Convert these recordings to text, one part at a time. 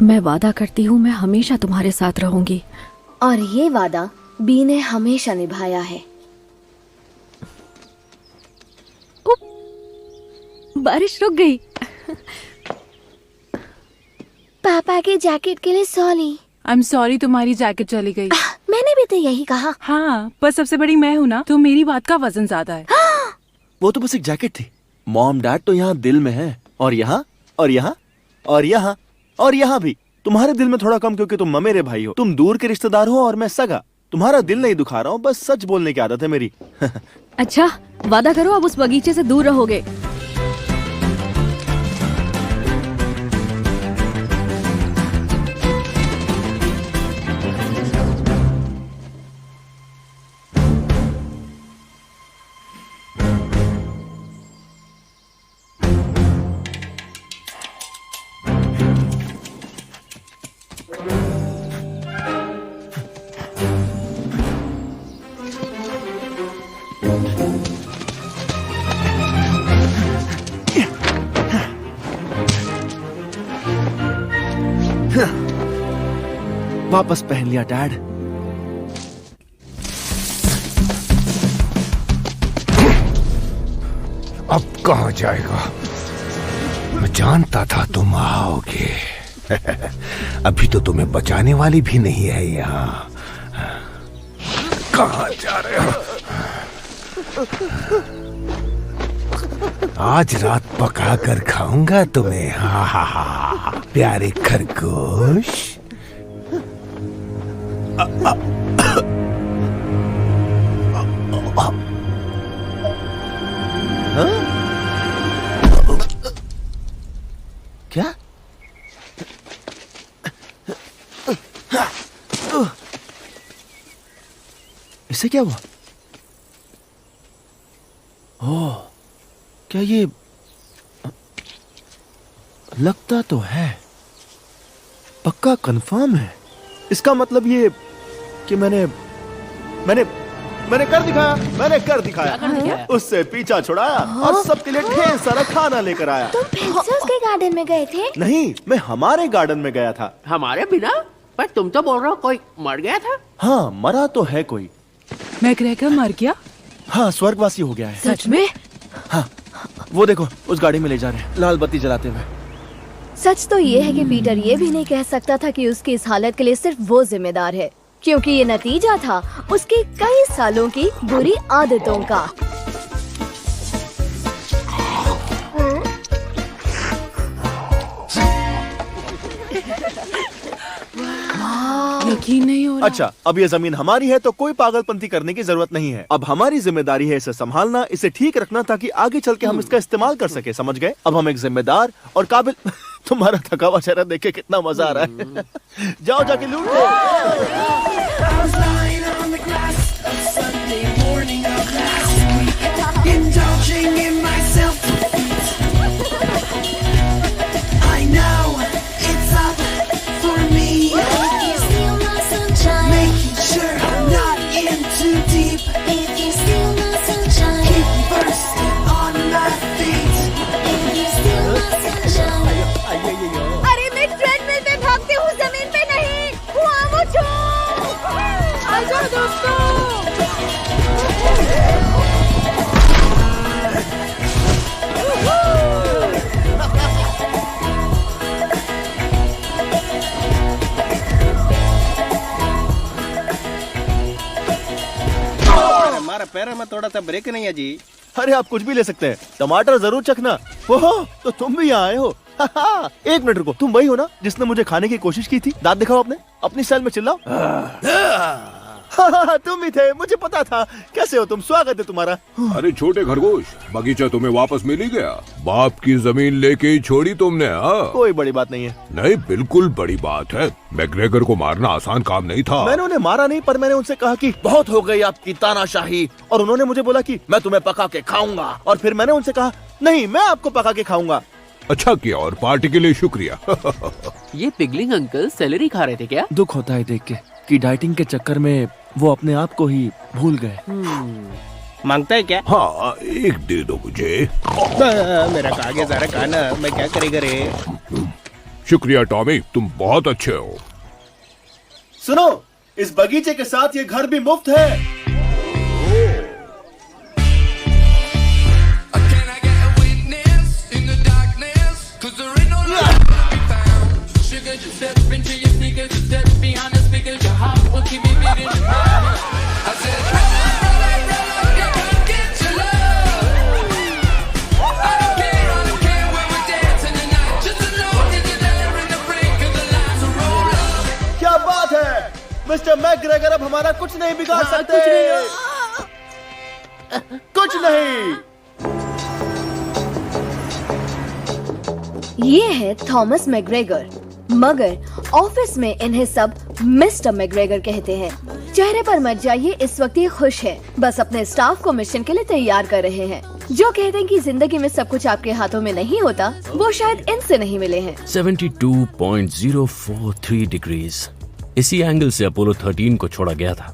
मैं वादा करती हूँ मैं हमेशा तुम्हारे साथ रहूंगी। और ये वादा बी ने हमेशा निभाया है। बारिश रुक गई। पापा के जैकेट के लिए सॉरी। आई एम सॉरी तुम्हारी जैकेट चली गई। मैंने भी तो यही कहा। हाँ, पर सबसे बड़ी मैं हूँ ना, तो मेरी बात का वजन ज्यादा है। वो तो बस एक जैकेट थी। मॉम डैड तो यहाँ दिल में है, और यहाँ और यहाँ और यहाँ और यहाँ भी। तुम्हारे दिल में थोड़ा कम, क्योंकि तुम ममेरे भाई हो। तुम दूर के रिश्तेदार हो और मैं सगा। तुम्हारा दिल नहीं दुखा रहा हूँ, बस सच बोलने की आदत है मेरी। अच्छा, वादा करो अब उस बगीचे से दूर रहोगे। वापस पहन लिया डैड। अब कहाँ जाएगा? मैं जानता था तुम आओगे। अभी तो तुम्हें बचाने वाली भी नहीं है यहाँ। कहाँ जा रहे हो? आज रात पका कर खाऊंगा तुम्हें। हा हा हा, प्यारे खरगोश। क्या? इसे क्या हुआ? ओह, क्या ये लगता तो है, पक्का कंफर्म है। इसका मतलब ये कि मैंने कर दिखाया। मैंने कर दिखाया। उससे पीछा छुड़ाया और सबके लिए ढेर सारा खाना लेकर आया। तुम प्रिंसेस के गार्डन में गए थे? नहीं, मैं हमारे गार्डन में गया था। हमारे बिना? पर तुम तो बोल रहे हो कोई मर गया था। हाँ, मरा तो है कोई। मैकग्रेगर मर गया? हाँ, स्वर्गवासी हो गया है। सच में? हाँ, वो देखो उस गाड़ी में ले जा रहे हैं, लाल बत्ती जलाते हुए। सच तो ये है कि पीटर ये भी नहीं कह सकता था कि उसकी इस हालत के लिए सिर्फ वो जिम्मेदार है, क्योंकि ये नतीजा था उसके कई सालों की बुरी आदतों का। यकीन नहीं हो रहा। अच्छा, अब ये जमीन हमारी है तो कोई पागलपंती करने की जरूरत नहीं है। अब हमारी जिम्मेदारी है इसे संभालना, इसे ठीक रखना, ताकि आगे चल के हम इसका इस्तेमाल कर सके। समझ गए? अब हम एक जिम्मेदार और काबिल तुम्हारा थका हुआ चेहरा देख के कितना मजा आ रहा है। जाओ जाके लूट लो। अरे मैं ट्रेडमिल पे भागती हूँ, जमीन पे नहीं। वो छू। आजा दोस्तों। हमारा पैर में थोड़ा सा ब्रेक नहीं है जी। अरे आप कुछ भी ले सकते हैं, टमाटर जरूर चखना। ओहो, तो तुम भी यहाँ आए हो। एक मिनट रुको, तुम वही हो ना जिसने मुझे खाने की कोशिश की थी? दांत दिखाओ अपनी स्टाइल में चिल्लाओ। तुम ही थे, मुझे पता था। कैसे हो तुम? स्वागत है तुम्हारा। अरे छोटे खरगोश, बगीचा तुम्हें वापस मिल ही गया। बाप की जमीन लेके ही छोड़ी तुमने? हाँ, कोई बड़ी बात नहीं है। नहीं, बिल्कुल बड़ी बात है। मैकग्रेगर को मारना आसान काम नहीं था। मैंने उन्हें मारा नहीं, पर मैंने उनसे कहा कि बहुत हो गई आपकी तानाशाही, और उन्होंने मुझे बोला कि मैं तुम्हें पका के खाऊंगा, और फिर मैंने उनसे कहा नहीं, मैं आपको पका के खाऊंगा। अच्छा किया, और पार्टी के लिए शुक्रिया। ये पिगलिंग अंकल सैलरी खा रहे थे क्या? दुख होता है देख के कि डाइटिंग के चक्कर में वो अपने आप को ही भूल गए। मांगता है क्या? हाँ, एक दे दो मुझे। मेरा कागे जरा खाना, मैं क्या करेगा रे? शुक्रिया टॉमी, तुम बहुत अच्छे हो। सुनो, इस बगीचे के साथ ये घर भी मुफ्त है। क्या बात है मिस्टर मैकग्रेगर, अब हमारा कुछ नहीं बिगाड़ सकते। कुछ नहीं। ये है थॉमस मैकग्रेगर, मगर ऑफिस में इन्हें सब मिस्टर मैकग्रेगर कहते हैं। चेहरे पर मत जाइए, इस वक्त ये खुश है, बस अपने स्टाफ को मिशन के लिए तैयार कर रहे हैं। जो कहते हैं कि जिंदगी में सब कुछ आपके हाथों में नहीं होता, वो शायद इनसे नहीं मिले हैं। 72.043 डिग्रीज, इसी एंगल से अपोलो 13 को छोड़ा गया था।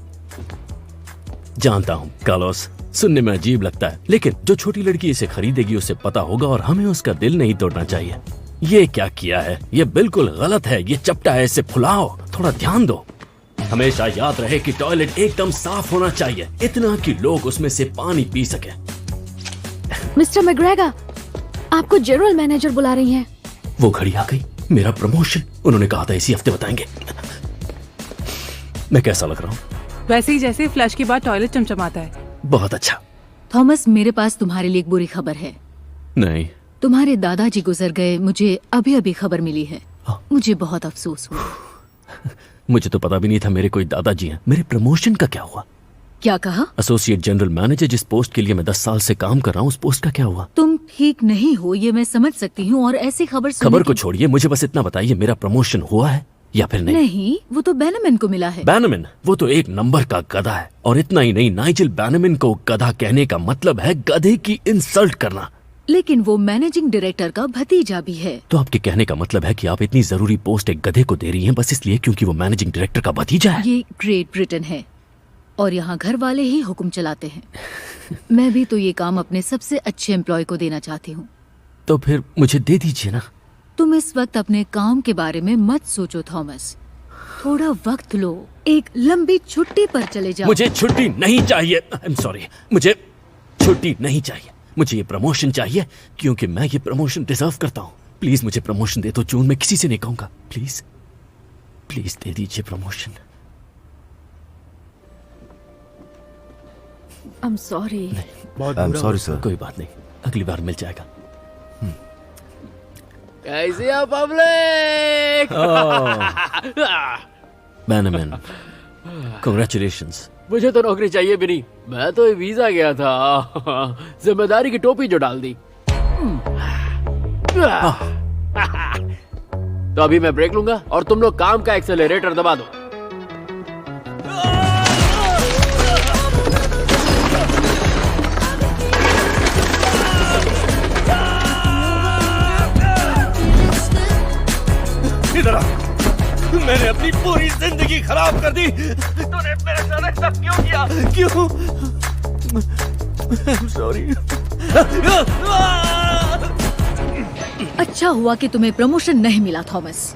जानता हूँ कार्लोस, सुनने में अजीब लगता है, लेकिन जो छोटी लड़की इसे खरीदेगी उसे पता होगा और हमें उसका दिल नहीं तोड़ना चाहिए। ये क्या किया है, ये बिल्कुल गलत है, ये चपटा है, इसे फुलाओ, थोड़ा ध्यान दो। हमेशा याद रहे कि टॉयलेट एकदम साफ होना चाहिए, इतना कि लोग उसमें से पानी पी सके। मिस्टर मैकग्रेगर, आपको जनरल मैनेजर बुला रही हैं। वो घड़ी आ गई, मेरा प्रमोशन। उन्होंने कहा था इसी हफ्ते बताएंगे। मैं कैसा लग रहा हूँ? वैसे ही जैसे फ्लश के बाद टॉयलेट चमचमाता है। बहुत अच्छा। थॉमस, मेरे पास तुम्हारे लिए एक बुरी खबर है। नहीं। तुम्हारे दादाजी गुजर गए, मुझे अभी अभी खबर मिली है। मुझे बहुत अफसोस हुआ। मुझे तो पता भी नहीं था मेरे कोई दादाजी हैं। मेरे प्रमोशन का क्या हुआ? क्या कहा? एसोसिएट जनरल मैनेजर, जिस पोस्ट के लिए मैं 10 साल से काम कर रहा हूँ, उस पोस्ट का क्या हुआ? तुम ठीक नहीं हो, ये मैं समझ सकती हूँ, और ऐसी खबर को छोड़िए, मुझे बस इतना बताइए, मेरा प्रमोशन हुआ है या फिर नहीं? नहीं, वो तो बैनमैन को मिला है। बैनमैन? वो तो एक नंबर का गधा है। और इतना ही नहीं, नाइजेल बैनमैन को गधा कहने का मतलब है गधे की इंसल्ट करना। लेकिन वो मैनेजिंग डायरेक्टर का भतीजा भी है। तो आपके कहने का मतलब है कि आप इतनी जरूरी पोस्ट एक गधे को दे रही हैं बस इसलिए क्योंकि वो मैनेजिंग डायरेक्टर का भतीजा है? ये ग्रेट ब्रिटेन है और यहाँ घर वाले ही हुक्म चलाते हैं। मैं भी तो ये काम अपने सबसे अच्छे एम्प्लॉय को देना चाहती हूँ। तो फिर मुझे दे दीजिए ना। तुम इस वक्त अपने काम के बारे में मत सोचो थॉमस, थोड़ा वक्त लो, एक लंबी छुट्टी पर चले जाओ। मुझे छुट्टी नहीं चाहिए। आई एम सॉरी, मुझे छुट्टी नहीं चाहिए। मुझे ये प्रमोशन चाहिए क्योंकि मैं ये प्रमोशन डिजर्व करता हूँ। प्लीज मुझे प्रमोशन दे दो जून, मैं किसी से नहीं कहूंगा। प्लीज प्लीज दे दीजिए प्रमोशन। I am sorry. बहुत आई एम सॉरी सर। कोई बात नहीं, अगली बार मिल जाएगा। कैसे हो पब्लिक? बैनमैन, कांग्रेचुलेशंस। मुझे तो नौकरी चाहिए भी नहीं, मैं तो वीजा गया था। जिम्मेदारी की टोपी जो डाल दी। तो अभी मैं ब्रेक लूंगा और तुम लोग काम का एक्सेलरेटर दबा दो। इधर आ। मैंने अपनी पूरी जिंदगी खराब कर दी। तूने मेरे साथ ऐसा क्यों किया? क्यों? सॉरी। अच्छा हुआ कि तुम्हें प्रमोशन नहीं मिला थॉमस।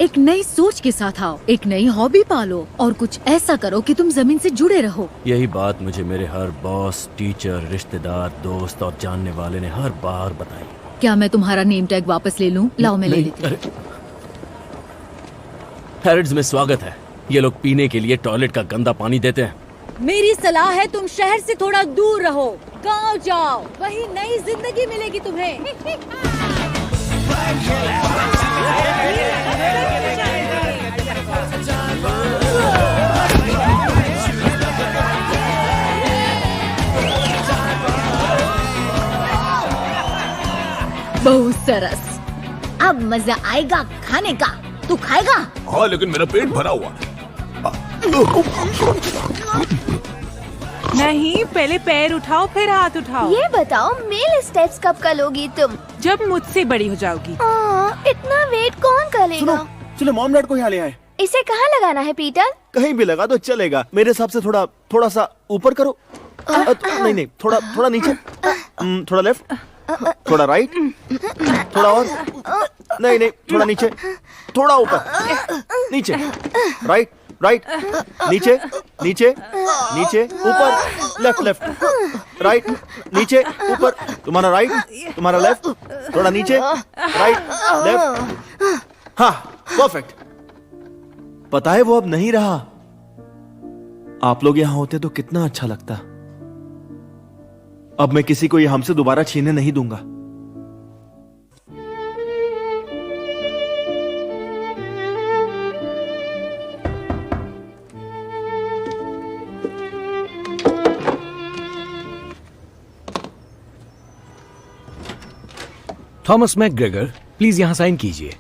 एक नई सोच के साथ आओ, एक नई हॉबी पालो और कुछ ऐसा करो कि तुम जमीन से जुड़े रहो। यही बात मुझे मेरे हर बॉस, टीचर, रिश्तेदार, दोस्त और जानने वाले ने हर बार बताई। क्या मैं तुम्हारा नेम टैग वापस ले लूं? लाओ मैं ले लेती हूं। हैरिड्स में स्वागत है। ये लोग पीने के लिए टॉयलेट का गंदा पानी देते हैं। मेरी सलाह है तुम शहर से थोड़ा दूर रहो, गांव जाओ, वही नई जिंदगी मिलेगी तुम्हें। बहुत सरस, अब मजा आएगा खाने का। तू खाएगा? हाँ, लेकिन मेरा पेट भरा हुआ। नहीं, पहले पैर उठाओ फिर हाथ उठाओ। ये बताओ, मेल स्टेप्स कब करोगी तुम? जब मुझसे बड़ी हो जाओगी। इतना वेट कौन करेगा? चलो मॉम डैड को यहाँ ले आए। इसे कहाँ लगाना है पीटर? कहीं भी लगा दो चलेगा। मेरे हिसाब से थोड़ा सा ऊपर करो। नहीं, थोड़ा नीचे। थोड़ा लेफ्ट, थोड़ा राइट, थोड़ा और। नहीं नहीं, थोड़ा नीचे, थोड़ा ऊपर, नीचे, राइट राइट, नीचे नीचे नीचे, ऊपर, लेफ्ट लेफ्ट, राइट, नीचे ऊपर, तुम्हारा राइट, तुम्हारा लेफ्ट, थोड़ा नीचे, राइट लेफ्ट, हाँ परफेक्ट। पता है वो अब नहीं रहा। आप लोग यहां होते तो कितना अच्छा लगता। अब मैं किसी को ये हमसे दोबारा छीनने नहीं दूंगा। थॉमस मैकग्रेगर, प्लीज यहाँ साइन कीजिए।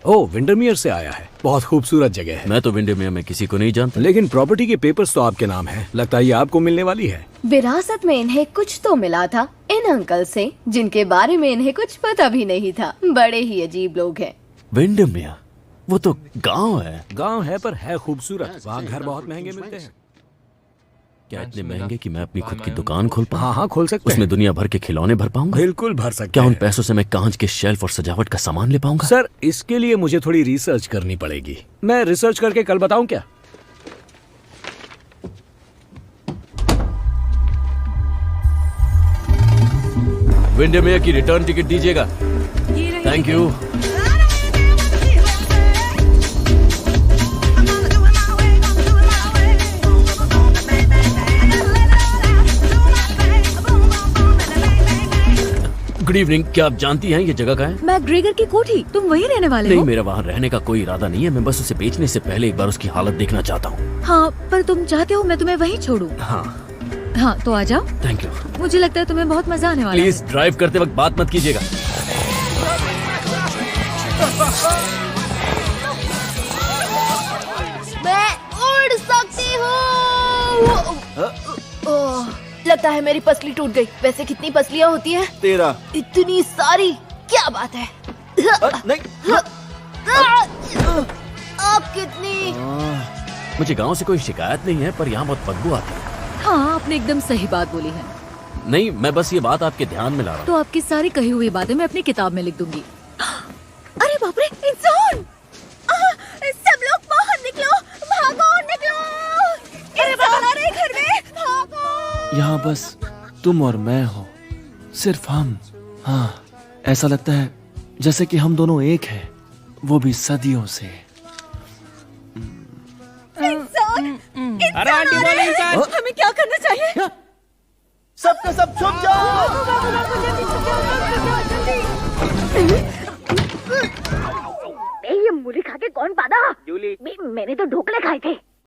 ओह, विंडरमियर से आया है। बहुत खूबसूरत जगह है। मैं तो विंडरमेयर में किसी को नहीं जानता। लेकिन प्रॉपर्टी के पेपर्स तो आपके नाम है। लगता है ये आपको मिलने वाली है। विरासत में इन्हें कुछ तो मिला था इन अंकल से, जिनके बारे में इन्हें कुछ पता भी नहीं था। बड़े ही अजीब लोग हैं। विंडरमेयर, वो तो गांव है। गांव है पर है खूबसूरत। वहाँ घर बहुत महंगे मिलते हैं। क्या इतने महंगे कि मैं अपनी खुद की दुकान खोल पाऊँ? हाँ हाँ, खोल सकते हैं। उसमें दुनिया भर के खिलौने भर पाऊंगा? बिल्कुल भर सकते क्या हैं। उन पैसों से मैं कांच के शेल्फ और सजावट का सामान ले पाऊंगा? सर, इसके लिए मुझे थोड़ी रिसर्च करनी पड़ेगी। मैं रिसर्च करके कल बताऊं क्या? विंडरमेयर की रिटर्न टिकट दीजिएगा। Thank you. Good evening. क्या आप जानती हैं ये जगह कहाँ है? मैकग्रेगर की कोठी। तुम वहीं रहने वाले नहीं, हो? मेरा वहाँ रहने का कोई इरादा नहीं है। मैं बस उसे बेचने से पहले एक बार उसकी हालत देखना चाहता हूँ। हाँ, पर तुम चाहते हो मैं तुम्हें वहीं छोड़ूं? हाँ हाँ, तो आ जाओ। Thank you. मुझे लगता है तुम्हें बहुत मजा आने वाला है। प्लीज ड्राइव करते वक्त बात मत कीजिएगा। मैं उड़ सकती हूँ। ओह, लगता है मेरी पसली टूट गई। वैसे कितनी पसलियाँ होती हैं? 13। इतनी सारी, क्या बात है। नहीं, आप कितनी? मुझे गांव से कोई शिकायत नहीं है, पर यहाँ बहुत बदबू आती है। हाँ, आपने एकदम सही बात बोली है। नहीं, मैं बस ये बात आपके ध्यान में ला रहा हूँ। तो आपकी सारी कही हुई बातें मैं अपनी किताब में लिख दूंगी। अरे बाप रे, इंसान! सब लोग बाहर निकलो, भागो, निकलो! इंसान आ रहे हैं घर में, भागो! यहाँ बस तुम और मैं हो, सिर्फ हम। हाँ, ऐसा लगता है जैसे कि हम दोनों एक हैं, वो भी सदियों से। अरे आंटी बोले इंसान! हमें क्या करना चाहिए? सबका सब छुप जाओ। ये मूली खा के कौन पादा? जूली। मैंने तो ढोकले खाए थे।